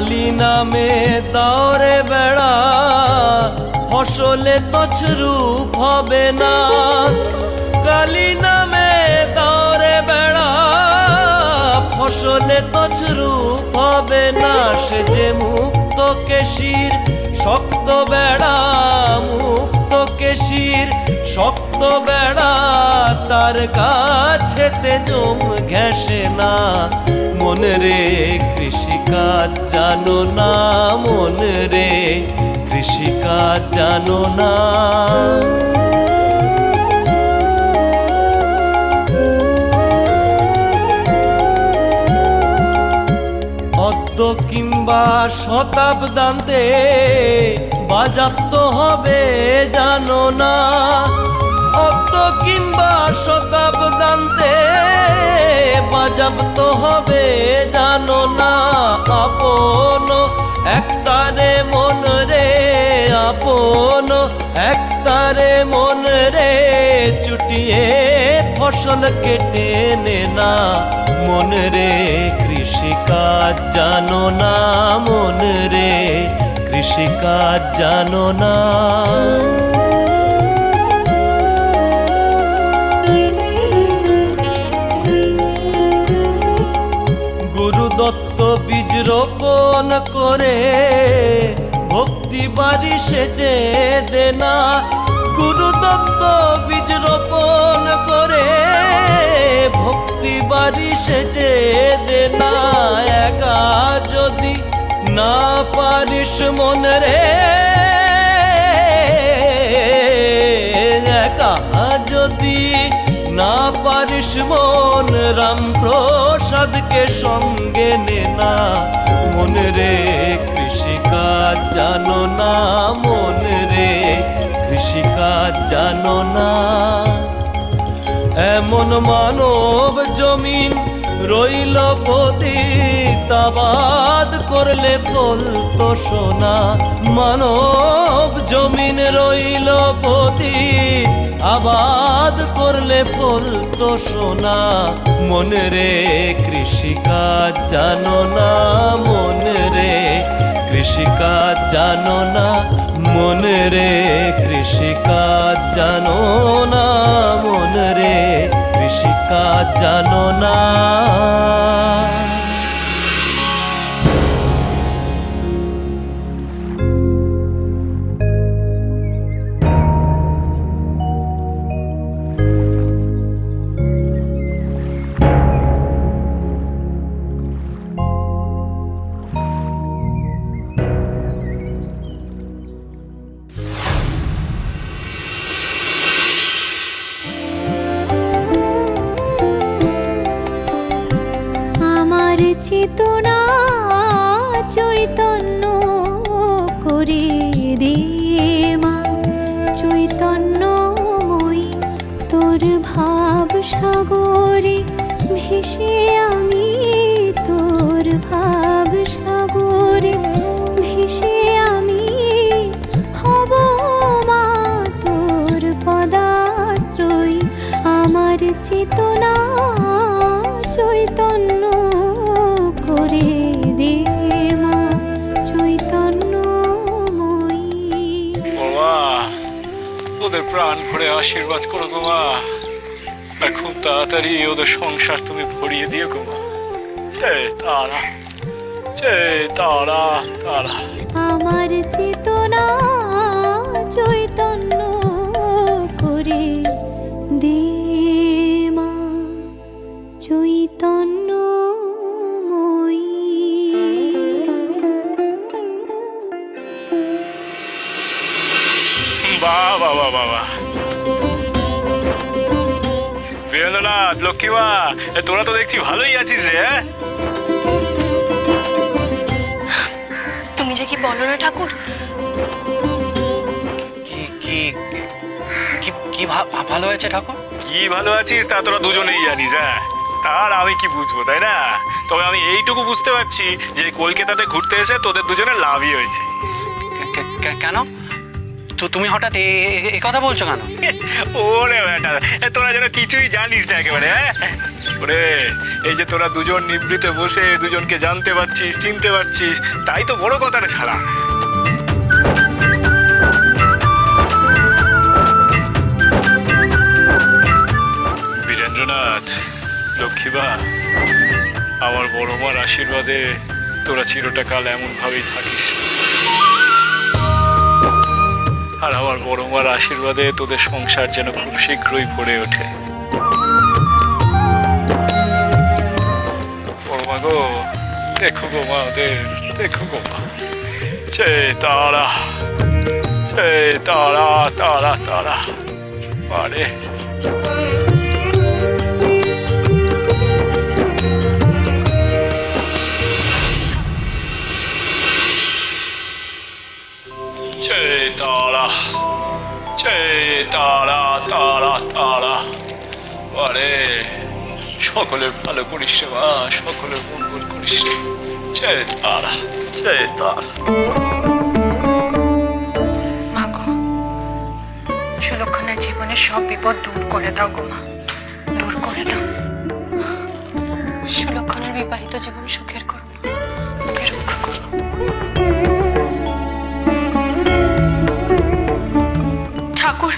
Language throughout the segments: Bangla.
কালী নামে দাওরে বেড়া, ফসলে তছরূপ হবে না। কালী নামে দাওরে বেড়া, ফসলে তছরূপ হবে না। সে যে মুক্ত কেশির শক্ত বেড়া, মুক্ত কেশির শক্ত বেড়া, তার কাছেতে জম ঘেঁষে না। মন রে কৃষিকাজ জানো না, মন রে কৃষিকাজ জানো না। অদ্য কিংবা শতাব্দান্তে বাজাপ্ত হবে জানো না। অদ্য কিংবা শতাব্দান্তে বাজাপ্ত হবে জানো না। আপন একতারে মন রে, আপন একতারে মন রে, চুটিয়ে ফসল কেটে নে না। মন রে কৃষিকাজ জানো না, মন রে কৃষিকাজ জানো না। গুরুদত্ত বীজ রোপণ করে ভক্তি বাড়ি সেচে দেনা। গুরুদত্ত বীজ রোপণ করে ভক্তি বাড়ি সেচে দেনা। একা যদি না পারিস মন রে, একা যদি না পারিস মন, রামপ্রসাদকে সঙ্গে নে না। মন রে কৃষিকাজ জানো না, মন রে কৃষিকাজ জানো না। এমন মানব জমিন রইল পতিত, আবাদ করলে ফলতো সোনা। মানব জমিন রইল পতিত, আবাদ করলে ফলতো সোনা। মন রে কৃষিকাজ জানো না, মন রে কৃষিকাজ জানো না। মন রে কৃষিকাজ জানো না, মন রে কৃষিকাজ জানো না। চেতনা চৈতন্য করে দে মা, চৈতন্যময়ী তোর ভাব সাগরে ভেসে আমি, তোর ভাব সাগরে ভেসে আমি হব মা তোর পদাশ্রয়ী। আমার চেতনা চৈতন্য করে দে মা, চৈতন্যময়ী। বাবা ওদের প্রাণ ভরে আশীর্বাদ করো গো মা, আর খুব তাড়াতাড়ি ওদের সংসার তুমি ভরিয়ে দিও গো মা। জয় তারা, জয় তারা তারা। আমার চেতনা চৈতন্য করে দে মা, চৈতন্যময়ী। বাহ বাহ বাহ বাহ, বীরেন্দ্রনাথ, লক্ষ্মীমা, তোরা তো দেখছি ভালোই আছিস রে। তুমি যে কি বলো না ঠাকুর, কি কি কি ভালো হয়েছে ঠাকুর? কি ভালো আছিস তা তোরা দুজনেই জানিস। হ্যাঁ, তার আমি কি বুঝবো, তাই না? তবে আমি এইটুকু বুঝতে পারছি যে কলকাতাতে ঘুরতে এসে তোদের দুজনের লাভই হয়েছে। কেন? তো তুমি হঠাৎ এ কথা বলছো কেন? ওরে বেটা, তোরা যেন কিছুই জানিস না একেবারে। হ্যাঁ ওরে, এই যে তোরা দুজন নিভৃতে বসে দুজনকে জানতে পারছিস, চিনতে পারছিস, তাই তো বড় কথা রে শালা। বীরেন্দ্রনাথ, লক্ষ্মীবা, আমার বড় মার আশীর্বাদে তোরা চিরটাকাল এমন ভাবেই থাকিস। আর আমার বড় মার আশীর্বাদে তোদের সংসার যেন খুব শীঘ্রই ভরে ওঠে। বড় মা গো, দেখো গো মা ওদের, দেখো গো মা। তারা তারা তারা তারা আরে তারা তারা তারা তারা আরে সকলের ভালো করিস রে মা, সকলের মঙ্গল করিস রে। তারা তারা। মা গো, সুলক্ষণার জীবনের সব বিপদ দূর করে দাও গো মা, দূর করে দাও। সুলক্ষণার বিবাহিত জীবন সুখের করো, ওকে রক্ষা করো। ঠাকুর,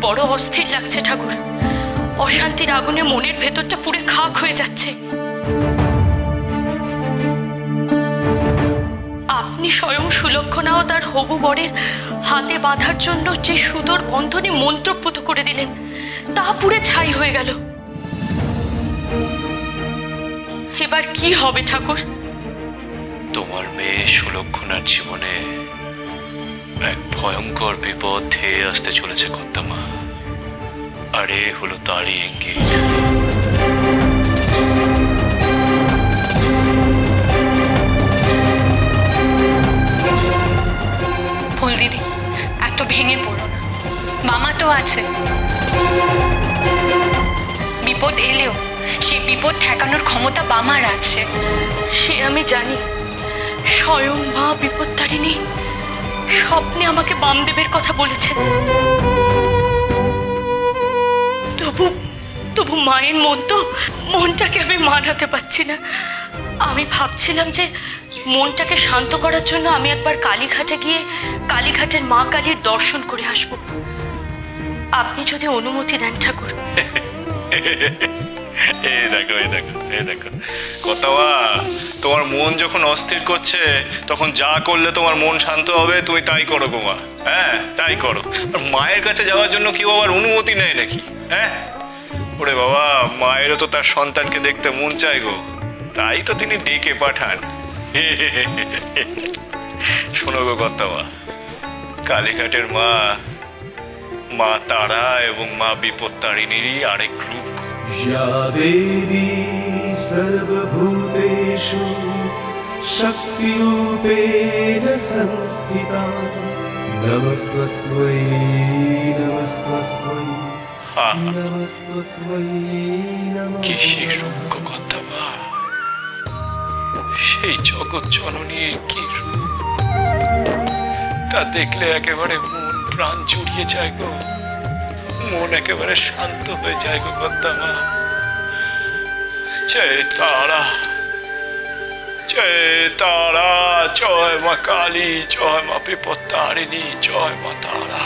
বড় অস্থির লাগছে ঠাকুর। অশান্তির আগুনে মনের ভেতরটা পুড়ে খাক হয়ে যাচ্ছে। আপনি স্বয়ং সুলক্ষণা ও তার হবু বরের হাতে বাঁধার জন্য যে সুদর বন্ধনে মন্ত্রপুত করে দিলেন, তা পুড়ে ছাই হয়ে গেল। এবার কি হবে ঠাকুর? তোমার মেয়ে সুলক্ষণার জীবনে এক ভয়ঙ্কর বিপদ ধেয়ে আসতে চলেছে কর্তামা, আর এ হলো তারই ইঙ্গিত। ফুল দিদি, এত ভেঙে পড়ো না, মামা তো আছে। বিপদ এলেও সেই বিপদ ঠেকানোর ক্ষমতা বামার আছে। সে আমি জানি। স্বয়ং মা বিপত্তারিণী স্বপ্নে আমাকে বামদেবের কথা বলেছেন। তবু মায়ের মনটাকে আমি মানাতে পারছি না। আমি ভাবছিলাম যে মনটাকে শান্ত করার জন্য আমি একবার কালীঘাটে গিয়ে কালীঘাটের মা কালীর দর্শন করে আসব। আপনি যদি অনুমতি দেন ঠাকুর। দেখো কর্তামা, তোমার মন যখন অস্থির করছে তখন যা করলে তোমার মন শান্ত হবে তুমি তাই করো গো মা। হ্যাঁ তাই করো। আর মায়ের কাছে যাওয়ার জন্য কেউ আবার অনুমতি নেয় নাকি? হ্যাঁ ওরে বাবা, মায়েরও তো তার সন্তানকে দেখতে মন চায় গো, তাই তো তিনি ডেকে পাঠান। শোনো গো কর্তামা, কালীঘাটের মা তারা এবং মা বিপত্তারিণীরই আরেক রূপ। या देवी सर्वभूतेषु शक्तिरूपेण संस्थिता नमस्तस्मै नमस्तस्मै नमस्तस्मै नमो কি সেই রূপ গো কর্তামা, সেই জগৎ জননীর কি রূপ, তা দেখলে একেবারে মন প্রাণ জুড়িয়ে যায় গো, মন একেবারে শান্ত হয়ে যায় গো কর্তামা। তারা জয় মা কালী, জয় মা বিপত্তারিণী, জয় মা তারা।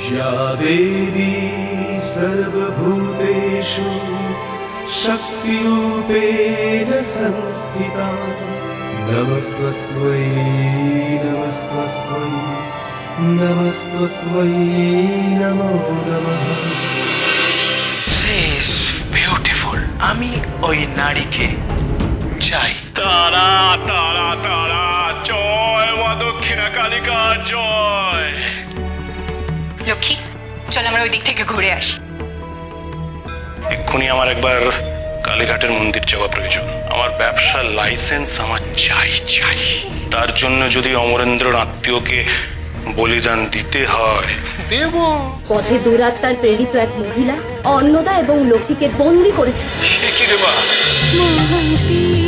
या देवी सर्वभूतेषु शक्तिरूपेण संस्थिता नमस्तस्मै नमस्तस्मै नमस्तस्मै नमो नमः। বিউটিফুল। আমি ওই নারীকে চাই। তারা তারা তারা, জয় মা দক্ষিণা কালিকা, জয়। লক্ষ্মী, চল আমরা ওই দিক থেকে ঘুরে আসি। এক্ষুনি আমার একবার কালীঘাটের মন্দির যাওয়া প্রয়োজন। আমার ব্যবসার লাইসেন্স আমার চাই চাই। তার জন্য যদি অমরেন্দ্রর আত্মীয়কে বলিদান দিতে হয় দেব। পথে দুরাত্মার প্রেরিত এক মহিলা অন্নদা এবং লক্ষ্মীকে বন্দী করেছে। সে কি রে মা? মহাশিব